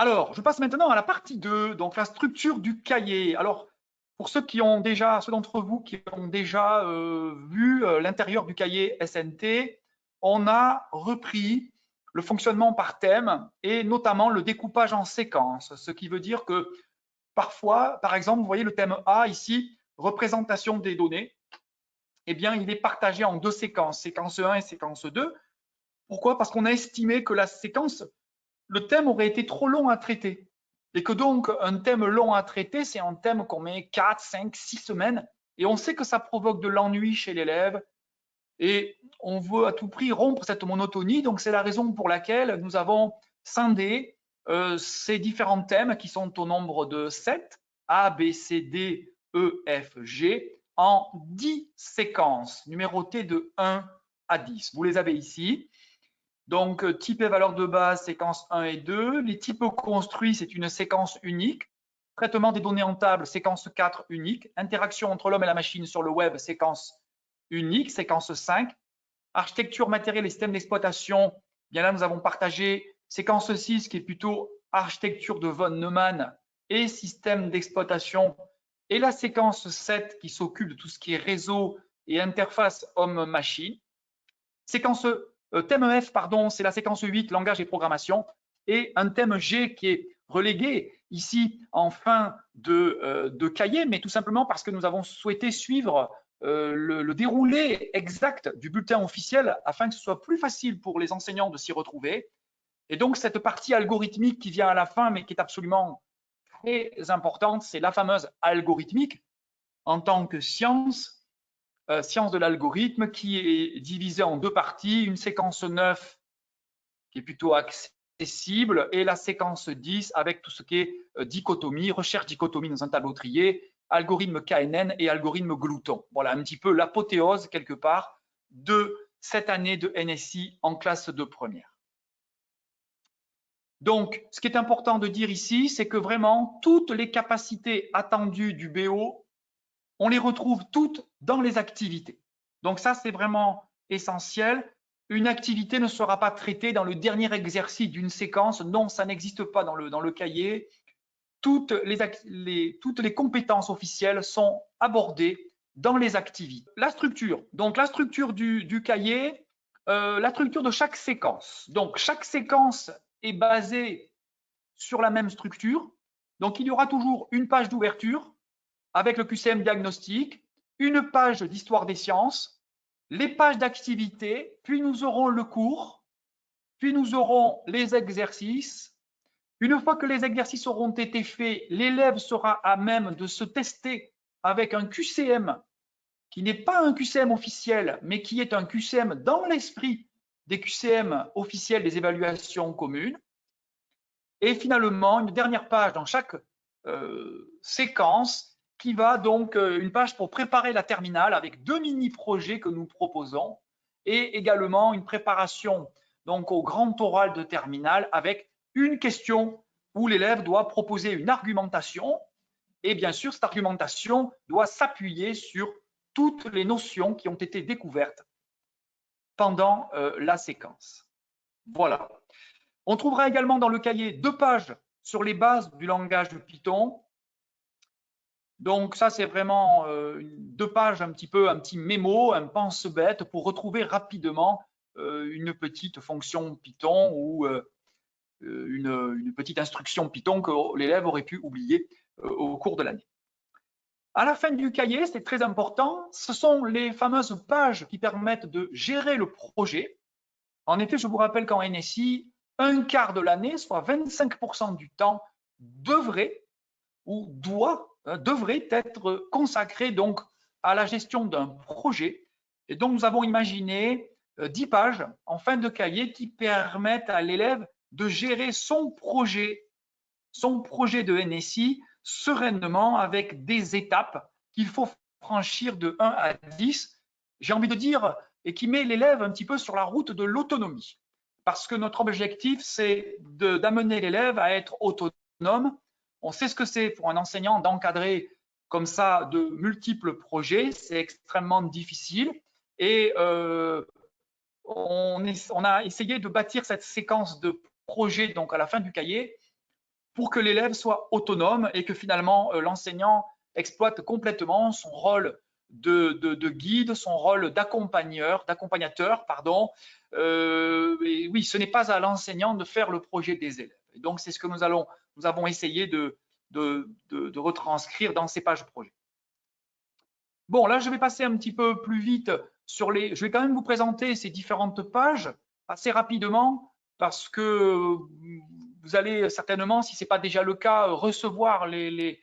Alors, je passe maintenant à la partie 2, donc la structure du cahier. Alors, pour ceux d'entre vous qui ont déjà vu l'intérieur du cahier SNT, on a repris le fonctionnement par thème et notamment le découpage en séquences, ce qui veut dire que parfois, par exemple, vous voyez le thème A ici, représentation des données, eh bien, il est partagé en deux séquences, séquence 1 et séquence 2. Pourquoi? Parce qu'on a estimé que le thème aurait été trop long à traiter. Et que donc, un thème long à traiter, c'est un thème qu'on met 4, 5, 6 semaines. Et on sait que ça provoque de l'ennui chez l'élève. Et on veut à tout prix rompre cette monotonie. Donc, c'est la raison pour laquelle nous avons scindé ces différents thèmes qui sont au nombre de 7, A, B, C, D, E, F, G, en 10 séquences numérotées de 1 à 10. Vous les avez ici. Donc, type et valeur de base, séquence 1 et 2. Les types construits, c'est une séquence unique. Traitement des données en table, séquence 4 unique. Interaction entre l'homme et la machine sur le web, séquence unique, séquence 5. Architecture matérielle et système d'exploitation, bien là, nous avons partagé séquence 6 qui est plutôt architecture de von Neumann et système d'exploitation, et la séquence 7 qui s'occupe de tout ce qui est réseau et interface homme-machine. Séquence thème F, pardon, c'est la séquence 8, langage et programmation, et un thème G qui est relégué ici en fin de cahier, mais tout simplement parce que nous avons souhaité suivre le déroulé exact du bulletin officiel afin que ce soit plus facile pour les enseignants de s'y retrouver. Et donc, cette partie algorithmique qui vient à la fin, mais qui est absolument très importante, c'est la fameuse algorithmique en tant que science science de l'algorithme qui est divisée en deux parties, une séquence 9 qui est plutôt accessible et la séquence 10 avec tout ce qui est dichotomie, recherche dichotomie dans un tableau trié, algorithme KNN et algorithme glouton. Voilà un petit peu l'apothéose quelque part de cette année de NSI en classe de première. Donc, ce qui est important de dire ici, c'est que vraiment toutes les capacités attendues du BO, on les retrouve toutes dans les activités. Donc ça, c'est vraiment essentiel. Une activité ne sera pas traitée dans le dernier exercice d'une séquence. Non, ça n'existe pas dans le cahier. Toutes les compétences officielles sont abordées dans les activités. La structure. Donc la structure du cahier, la structure de chaque séquence. Donc chaque séquence est basée sur la même structure. Donc il y aura toujours une page d'ouverture avec le QCM diagnostic, une page d'histoire des sciences, les pages d'activité, puis nous aurons le cours, puis nous aurons les exercices. Une fois que les exercices auront été faits, l'élève sera à même de se tester avec un QCM qui n'est pas un QCM officiel, mais qui est un QCM dans l'esprit des QCM officiels des évaluations communes. Et finalement, une dernière page dans chaque séquence qui va donc une page pour préparer la terminale avec deux mini-projets que nous proposons et également une préparation donc au grand oral de terminale avec une question où l'élève doit proposer une argumentation et bien sûr cette argumentation doit s'appuyer sur toutes les notions qui ont été découvertes pendant la séquence. Voilà. On trouvera également dans le cahier deux pages sur les bases du langage de Python. Donc ça, c'est vraiment deux pages, un petit mémo, un pense-bête pour retrouver rapidement une petite fonction Python ou une petite instruction Python que l'élève aurait pu oublier au cours de l'année. À la fin du cahier, c'est très important, ce sont les fameuses pages qui permettent de gérer le projet. En effet, je vous rappelle qu'en NSI, un quart de l'année, soit 25% du temps, devrait être consacré donc à la gestion d'un projet. Et donc, nous avons imaginé 10 pages en fin de cahier qui permettent à l'élève de gérer son projet de NSI sereinement avec des étapes qu'il faut franchir de 1 à 10. J'ai envie de dire, et qui met l'élève un petit peu sur la route de l'autonomie. Parce que notre objectif, c'est d'amener l'élève à être autonome. On sait ce que c'est pour un enseignant d'encadrer comme ça de multiples projets. C'est extrêmement difficile. Et on a essayé de bâtir cette séquence de projets donc à la fin du cahier pour que l'élève soit autonome et que finalement l'enseignant exploite complètement son rôle de guide, son rôle d'accompagnateur, pardon. Et oui, ce n'est pas à l'enseignant de faire le projet des élèves. Et donc, c'est ce que nous avons essayé de retranscrire dans ces pages projet. Bon, là, je vais passer un petit peu plus vite sur les… Je vais quand même vous présenter ces différentes pages assez rapidement parce que vous allez certainement, si ce n'est pas déjà le cas, recevoir les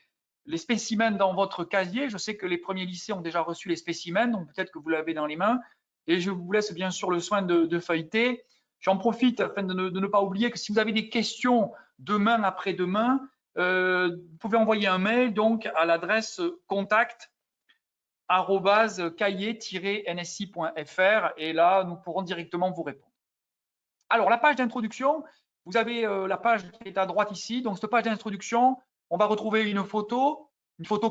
spécimens dans votre casier. Je sais que les premiers lycées ont déjà reçu les spécimens, donc peut-être que vous l'avez dans les mains. Et je vous laisse bien sûr le soin de feuilleter. J'en profite afin de ne pas oublier que si vous avez des questions demain, après-demain, vous pouvez envoyer un mail donc à l'adresse contact@cahier-nsi.fr et là, nous pourrons directement vous répondre. Alors, la page d'introduction, vous avez la page qui est à droite ici. Donc, cette page d'introduction, on va retrouver une photo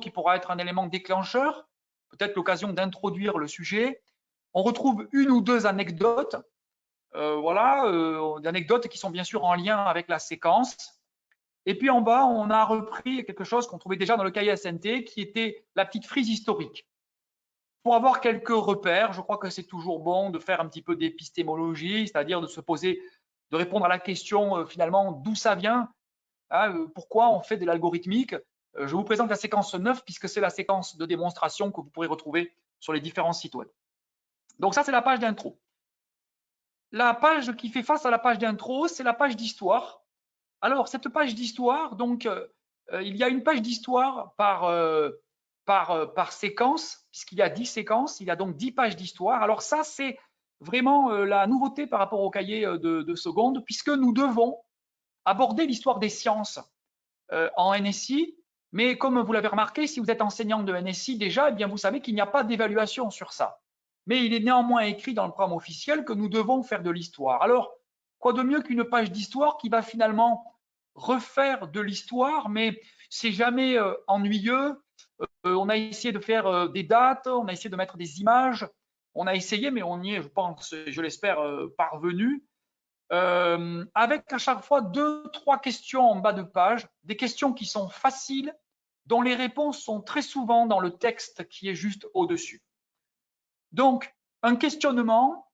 qui pourra être un élément déclencheur, peut-être l'occasion d'introduire le sujet. On retrouve une ou deux anecdotes, des anecdotes qui sont bien sûr en lien avec la séquence. Et puis en bas, on a repris quelque chose qu'on trouvait déjà dans le cahier SNT, qui était la petite frise historique. Pour avoir quelques repères, je crois que c'est toujours bon de faire un petit peu d'épistémologie, c'est-à-dire de se poser, de répondre à la question finalement d'où ça vient, hein, pourquoi on fait de l'algorithmique. Je vous présente la séquence 9 puisque c'est la séquence de démonstration que vous pourrez retrouver sur les différents sites web. Donc ça, c'est la page d'intro. La page qui fait face à la page d'intro, c'est la page d'histoire. Alors, cette page d'histoire, donc, il y a une page d'histoire par séquence, puisqu'il y a 10 séquences, il y a donc 10 pages d'histoire. Alors ça, c'est vraiment la nouveauté par rapport au cahier de seconde, puisque nous devons aborder l'histoire des sciences en NSI, mais comme vous l'avez remarqué, si vous êtes enseignant de NSI déjà, eh bien vous savez qu'il n'y a pas d'évaluation sur ça. Mais il est néanmoins écrit dans le programme officiel que nous devons faire de l'histoire. Alors, quoi de mieux qu'une page d'histoire qui va finalement refaire de l'histoire, mais c'est jamais ennuyeux. On a essayé de faire des dates, on a essayé de mettre des images, on a essayé, mais on y est, je pense, je l'espère, parvenu, avec à chaque fois 2-3 questions en bas de page, des questions qui sont faciles, dont les réponses sont très souvent dans le texte qui est juste au-dessus. Donc, un questionnement,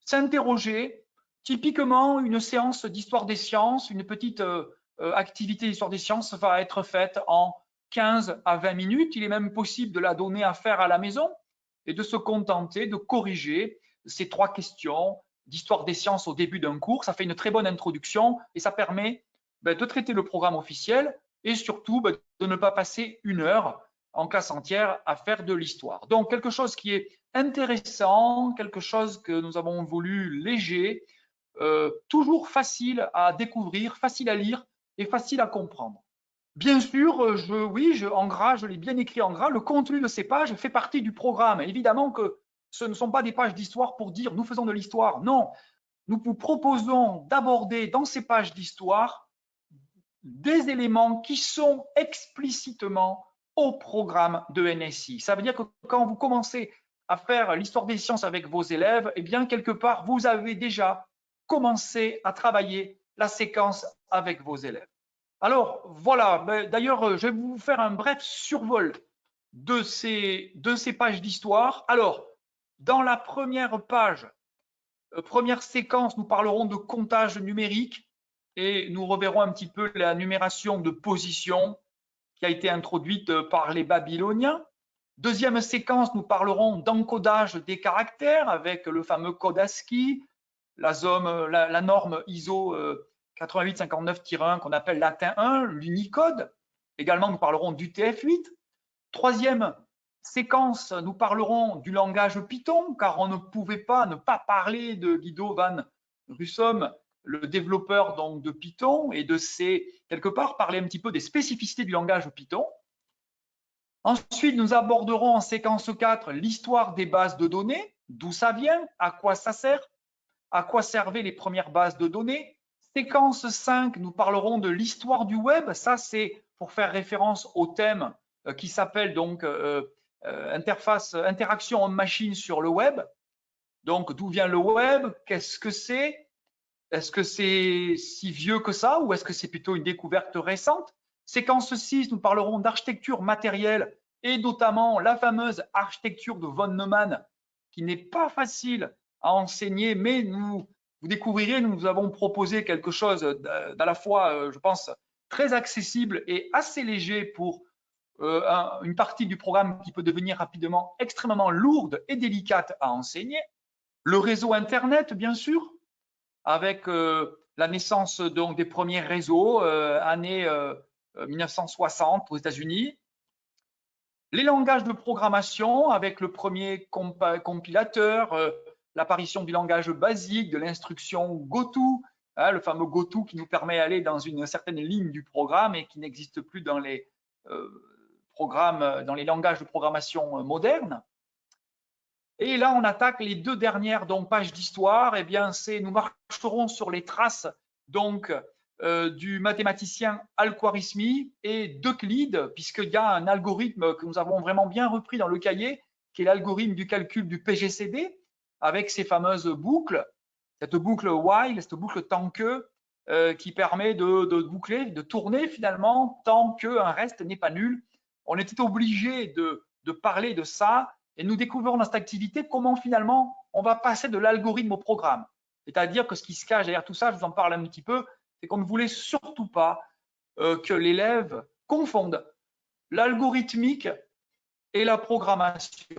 s'interroger, typiquement une séance d'histoire des sciences, une petite activité d'histoire des sciences va être faite en 15 à 20 minutes. Il est même possible de la donner à faire à la maison et de se contenter de corriger ces 3 questions d'histoire des sciences au début d'un cours. Ça fait une très bonne introduction et ça permet de traiter le programme officiel et surtout de ne pas passer 1 heure en classe entière à faire de l'histoire. Donc, quelque chose qui est intéressant, quelque chose que nous avons voulu léger, toujours facile à découvrir, facile à lire et facile à comprendre. Bien sûr, en gras, je l'ai bien écrit en gras, le contenu de ces pages fait partie du programme. Évidemment que ce ne sont pas des pages d'histoire pour dire nous faisons de l'histoire. Non, nous vous proposons d'aborder dans ces pages d'histoire des éléments qui sont explicitement au programme de NSI. Ça veut dire que quand vous commencez à faire l'histoire des sciences avec vos élèves, eh bien, quelque part, vous avez déjà commencé à travailler la séquence avec vos élèves. Alors, voilà. D'ailleurs, je vais vous faire un bref survol de ces pages d'histoire. Alors, dans la première page, première séquence, nous parlerons de comptage numérique et nous reverrons un petit peu la numération de position qui a été introduite par les Babyloniens. Deuxième séquence, nous parlerons d'encodage des caractères avec le fameux code ASCII, la norme ISO 8859-1 qu'on appelle latin 1, l'Unicode. Également, nous parlerons d'UTF-8. Troisième séquence, nous parlerons du langage Python, car on ne pouvait pas ne pas parler de Guido van Rossum, le développeur donc de Python, et de quelque part, parler un petit peu des spécificités du langage Python. Ensuite, nous aborderons en séquence 4 l'histoire des bases de données, d'où ça vient, à quoi ça sert, à quoi servaient les premières bases de données. Séquence 5, nous parlerons de l'histoire du web. Ça, c'est pour faire référence au thème qui s'appelle donc interaction homme-machine sur le web. Donc, d'où vient le web? Qu'est-ce que c'est? Est-ce que c'est si vieux que ça ou est-ce que c'est plutôt une découverte récente? Séquence 6, nous parlerons d'architecture matérielle et notamment la fameuse architecture de von Neumann qui n'est pas facile à enseigner, mais vous découvrirez, nous avons proposé quelque chose d'à la fois, je pense, très accessible et assez léger pour une partie du programme qui peut devenir rapidement extrêmement lourde et délicate à enseigner. Le réseau Internet, bien sûr, avec la naissance donc des premiers réseaux, années 1960 aux États-Unis. Les langages de programmation avec le premier compilateur, l'apparition du langage basique, de l'instruction GoTo, hein, le fameux GoTo qui nous permet d'aller dans une certaine ligne du programme et qui n'existe plus dans les programmes, dans les langages de programmation modernes. Et là, on attaque les deux dernières donc, pages d'histoire. Eh bien, nous marcherons sur les traces donc, du mathématicien Al-Khwarizmi et d'Euclide, puisqu'il y a un algorithme que nous avons vraiment bien repris dans le cahier, qui est l'algorithme du calcul du PGCD, avec ces fameuses boucles, cette boucle while, cette boucle tant que, qui permet de boucler, de tourner finalement tant qu'un reste n'est pas nul. On était obligé de parler de ça et nous découvrons dans cette activité comment finalement on va passer de l'algorithme au programme. C'est-à-dire que ce qui se cache derrière tout ça, je vous en parle un petit peu, c'est qu'on ne voulait surtout pas que l'élève confonde l'algorithmique et la programmation.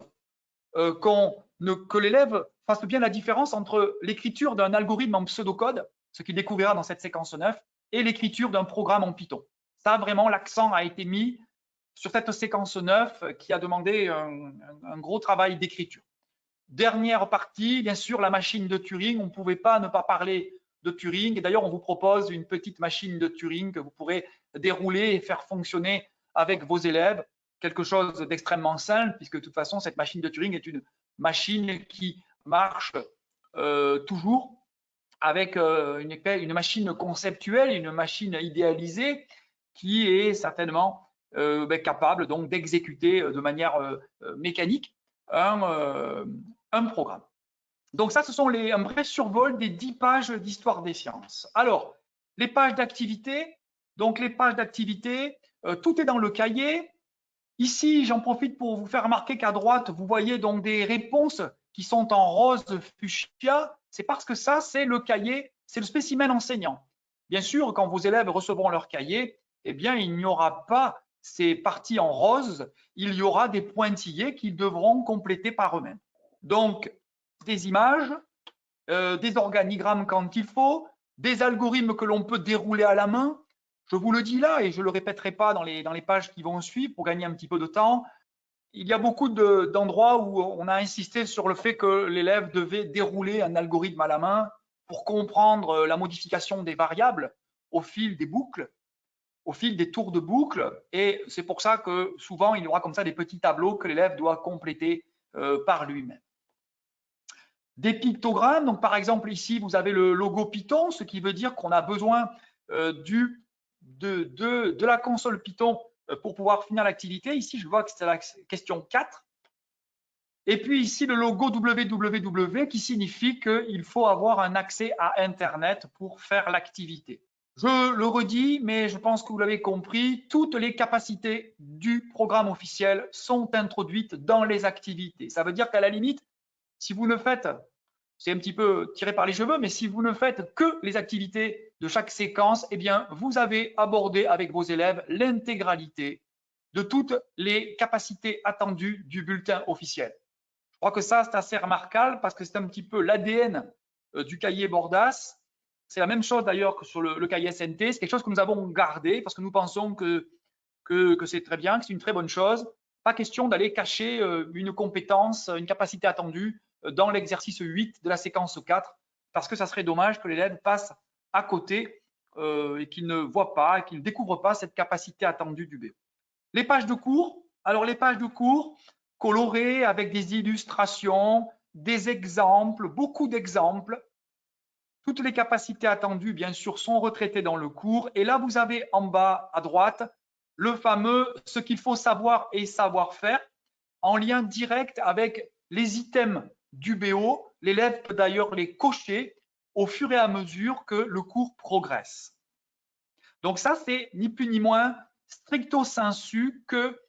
Que l'élève fasse bien la différence entre l'écriture d'un algorithme en pseudocode, ce qu'il découvrira dans cette séquence 9, et l'écriture d'un programme en Python. Ça, vraiment, l'accent a été mis sur cette séquence 9 qui a demandé un gros travail d'écriture. Dernière partie, bien sûr, la machine de Turing. On ne pouvait pas ne pas parler de Turing. Et d'ailleurs, on vous propose une petite machine de Turing que vous pourrez dérouler et faire fonctionner avec vos élèves. Quelque chose d'extrêmement simple, puisque de toute façon, cette machine de Turing est une machine qui marche toujours avec une machine conceptuelle, une machine idéalisée qui est certainement capable donc d'exécuter de manière mécanique un programme. Donc ça, ce sont un vrai survol des 10 pages d'histoire des sciences. Alors, les pages d'activité, donc les pages d'activité, tout est dans le cahier. Ici, j'en profite pour vous faire remarquer qu'à droite, vous voyez donc des réponses qui sont en rose fuchsia. C'est parce que ça, c'est le cahier, c'est le spécimen enseignant. Bien sûr, quand vos élèves recevront leur cahier, eh bien, il n'y aura pas ces parties en rose, il y aura des pointillés qu'ils devront compléter par eux-mêmes. Donc, des images, des organigrammes quand il faut, des algorithmes que l'on peut dérouler à la main. Je vous le dis là, et je ne le répéterai pas dans les pages qui vont suivre pour gagner un petit peu de temps. Il y a beaucoup d'endroits où on a insisté sur le fait que l'élève devait dérouler un algorithme à la main pour comprendre la modification des variables au fil des boucles, au fil des tours de boucle. Et c'est pour ça que souvent, il y aura comme ça des petits tableaux que l'élève doit compléter par lui-même. Des pictogrammes, donc par exemple ici vous avez le logo Python, ce qui veut dire qu'on a besoin de la console Python pour pouvoir finir l'activité. Ici je vois que c'est la question 4. Et puis ici le logo www qui signifie qu'il faut avoir un accès à Internet pour faire l'activité. Je le redis, mais je pense que vous l'avez compris, toutes les capacités du programme officiel sont introduites dans les activités. Ça veut dire qu'à la limite, si vous ne faites, c'est un petit peu tiré par les cheveux, mais si vous ne faites que les activités de chaque séquence, eh bien, vous avez abordé avec vos élèves l'intégralité de toutes les capacités attendues du bulletin officiel. Je crois que ça, c'est assez remarquable parce que c'est un petit peu l'ADN du cahier Bordas. C'est la même chose d'ailleurs que sur le cahier SNT. C'est quelque chose que nous avons gardé parce que nous pensons que c'est très bien, que c'est une très bonne chose. Pas question d'aller cacher une compétence, une capacité attendue dans l'exercice 8 de la séquence 4, parce que ça serait dommage que l'élève passe à côté et qu'il ne voit pas, et qu'il ne découvre pas cette capacité attendue du BE. Les pages de cours, alors les pages de cours colorées avec des illustrations, des exemples, beaucoup d'exemples. Toutes les capacités attendues, bien sûr, sont retraitées dans le cours. Et là, vous avez en bas à droite le fameux « ce qu'il faut savoir et savoir faire » en lien direct avec les items du BO. L'élève peut d'ailleurs les cocher au fur et à mesure que le cours progresse. Donc ça, c'est ni plus ni moins stricto sensu que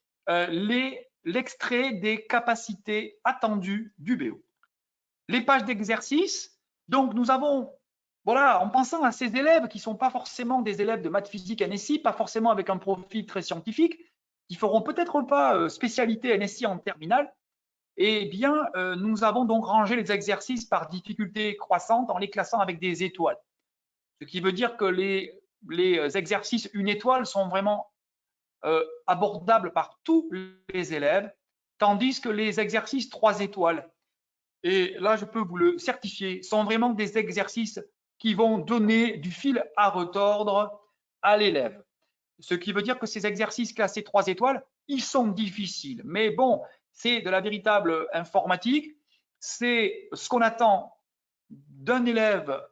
l'extrait des capacités attendues du BO. Les pages d'exercice, donc nous avons, voilà, en pensant à ces élèves qui ne sont pas forcément des élèves de maths physique NSI, pas forcément avec un profil très scientifique, qui feront peut-être pas spécialité NSI en terminale, eh bien, nous avons donc rangé les exercices par difficulté croissante en les classant avec des étoiles. Ce qui veut dire que les exercices une étoile sont vraiment abordables par tous les élèves, tandis que les exercices 3 étoiles, et là je peux vous le certifier, sont vraiment des exercices qui vont donner du fil à retordre à l'élève. Ce qui veut dire que ces exercices classés 3 étoiles, ils sont difficiles. Mais bon, c'est de la véritable informatique. C'est ce qu'on attend d'un élève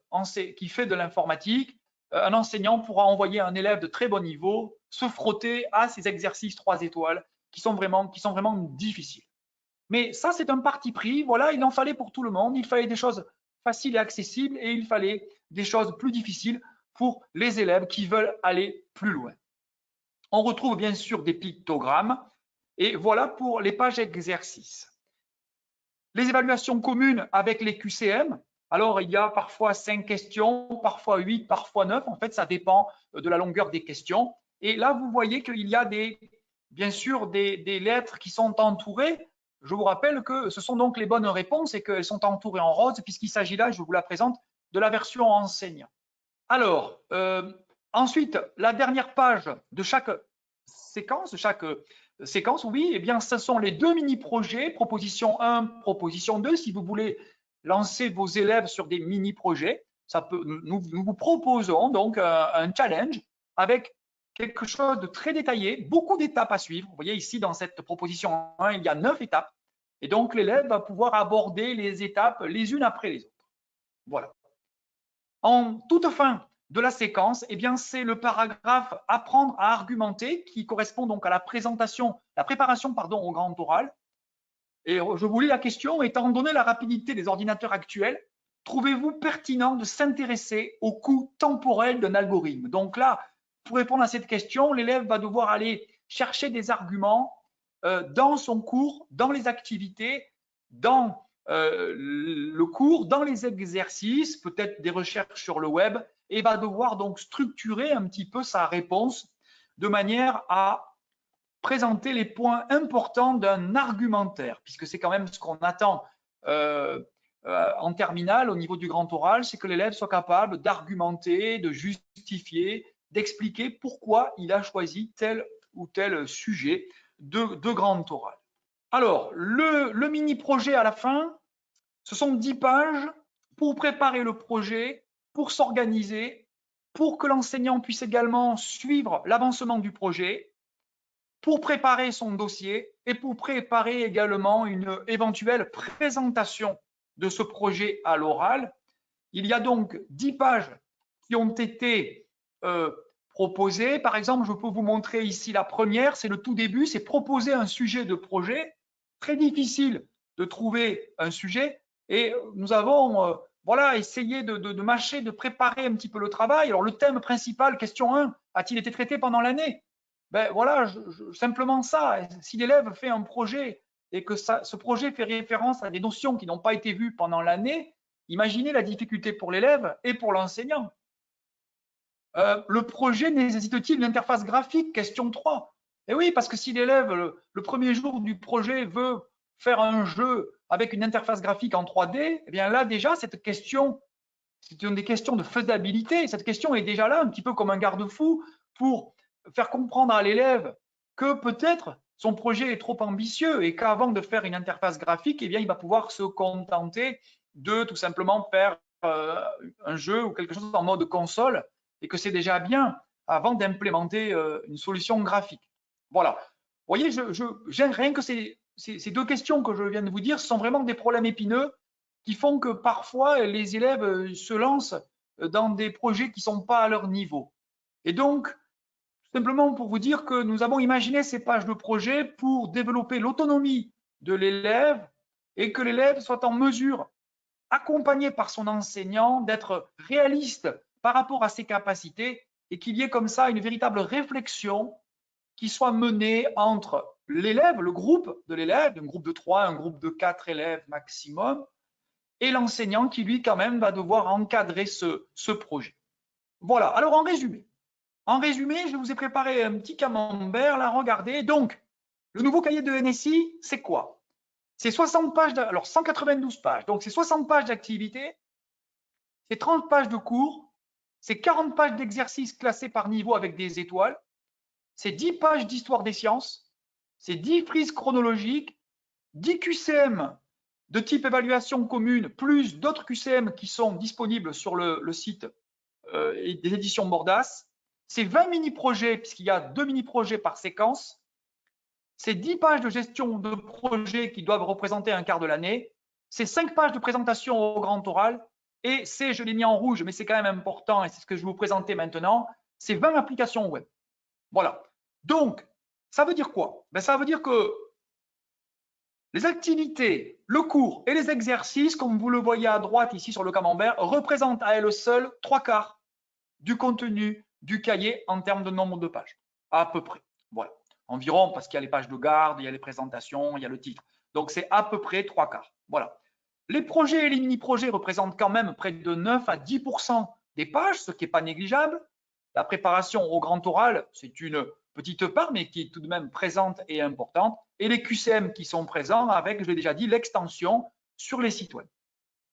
qui fait de l'informatique. Un enseignant pourra envoyer un élève de très bon niveau se frotter à ces exercices 3 étoiles qui sont vraiment difficiles. Mais ça, c'est un parti pris. Voilà, il en fallait pour tout le monde. Il fallait des choses faciles et accessibles et il fallait des choses plus difficiles pour les élèves qui veulent aller plus loin. On retrouve bien sûr des pictogrammes et voilà pour les pages exercices. Les évaluations communes avec les QCM. Alors, il y a parfois 5 questions, parfois 8, parfois 9. En fait, ça dépend de la longueur des questions. Et là, vous voyez qu'il y a bien sûr des lettres qui sont entourées. Je vous rappelle que ce sont donc les bonnes réponses et qu'elles sont entourées en rose puisqu'il s'agit là, je vous la présente, de la version enseignant. Alors, ensuite, la dernière page de chaque séquence, oui, eh bien, ce sont les 2 mini-projets, proposition 1, proposition 2. Si vous voulez lancer vos élèves sur des mini-projets, nous vous proposons donc un challenge avec quelque chose de très détaillé, beaucoup d'étapes à suivre. Vous voyez ici, dans cette proposition 1, il y a 9 étapes. Et donc, l'élève va pouvoir aborder les étapes les unes après les autres. Voilà. En toute fin de la séquence, eh bien, c'est le paragraphe « Apprendre à argumenter » qui correspond donc à la préparation au grand oral. Et je vous lis la question. Étant donné la rapidité des ordinateurs actuels, trouvez-vous pertinent de s'intéresser au coût temporel d'un algorithme? Donc là, pour répondre à cette question, l'élève va devoir aller chercher des arguments dans son cours, dans les activités, dans le cours, dans les exercices, peut-être des recherches sur le web, et va devoir donc structurer un petit peu sa réponse de manière à présenter les points importants d'un argumentaire, puisque c'est quand même ce qu'on attend en terminale au niveau du grand oral, c'est que l'élève soit capable d'argumenter, de justifier, d'expliquer pourquoi il a choisi tel ou tel sujet de grand oral. Alors, le mini-projet à la fin, ce sont 10 pages pour préparer le projet, pour s'organiser, pour que l'enseignant puisse également suivre l'avancement du projet, pour préparer son dossier et pour préparer également une éventuelle présentation de ce projet à l'oral. Il y a donc 10 pages qui ont été proposées. Par exemple, je peux vous montrer ici la première, c'est le tout début, c'est proposer un sujet de projet. Très difficile de trouver un sujet et nous avons voilà, essayé de mâcher, de préparer un petit peu le travail. Alors le thème principal, question 1, a-t-il été traité pendant l'année? Ben voilà, simplement ça. Si l'élève fait un projet et que ce projet fait référence à des notions qui n'ont pas été vues pendant l'année, imaginez la difficulté pour l'élève et pour l'enseignant. Le projet nécessite-t-il une interface graphique? Question 3. Et oui, parce que si l'élève, le premier jour du projet, veut faire un jeu avec une interface graphique en 3D, eh bien là déjà, cette question, c'est une des questions de faisabilité. Cette question est déjà là, un petit peu comme un garde-fou pour faire comprendre à l'élève que peut-être son projet est trop ambitieux et qu'avant de faire une interface graphique, eh bien, il va pouvoir se contenter de tout simplement faire un jeu ou quelque chose en mode console et que c'est déjà bien avant d'implémenter une solution graphique. Voilà. Vous voyez, rien que ces 2 questions que je viens de vous dire sont vraiment des problèmes épineux qui font que parfois les élèves se lancent dans des projets qui ne sont pas à leur niveau. Et donc, simplement pour vous dire que nous avons imaginé ces pages de projet pour développer l'autonomie de l'élève et que l'élève soit en mesure, accompagné par son enseignant, d'être réaliste par rapport à ses capacités et qu'il y ait comme ça une véritable réflexion qui soit menée entre l'élève, le groupe de l'élève, un groupe de 3, un groupe de 4 élèves maximum, et l'enseignant qui, lui, quand même, va devoir encadrer ce projet. Voilà, alors en résumé, je vous ai préparé un petit camembert, là, regardez. Donc, le nouveau cahier de NSI, c'est quoi? C'est 60 pages, alors 192 pages, donc c'est 60 pages d'activité, c'est 30 pages de cours, c'est 40 pages d'exercices classés par niveau avec des étoiles, c'est 10 pages d'histoire des sciences, c'est 10 frises chronologiques, 10 QCM de type évaluation commune, plus d'autres QCM qui sont disponibles sur le site des éditions Bordas. C'est 20 mini-projets, puisqu'il y a 2 mini-projets par séquence. C'est 10 pages de gestion de projets qui doivent représenter un quart de l'année. C'est 5 pages de présentation au grand oral. Et c'est, je l'ai mis en rouge, mais c'est quand même important, et c'est ce que je vais vous présenter maintenant, c'est 20 applications web. Voilà. Donc, ça veut dire quoi? Ça veut dire que les activités, le cours et les exercices, comme vous le voyez à droite ici sur le camembert, représentent à elles seules 3/4 du contenu du cahier en termes de nombre de pages, à peu près. Voilà, environ, parce qu'il y a les pages de garde, il y a les présentations, il y a le titre. Donc, c'est à peu près 3/4. Voilà. Les projets et les mini-projets représentent quand même près de 9 à 10% des pages, ce qui n'est pas négligeable. La préparation au grand oral, c'est une petite part, mais qui est tout de même présente et importante. Et les QCM qui sont présents avec, je l'ai déjà dit, l'extension sur les sites web.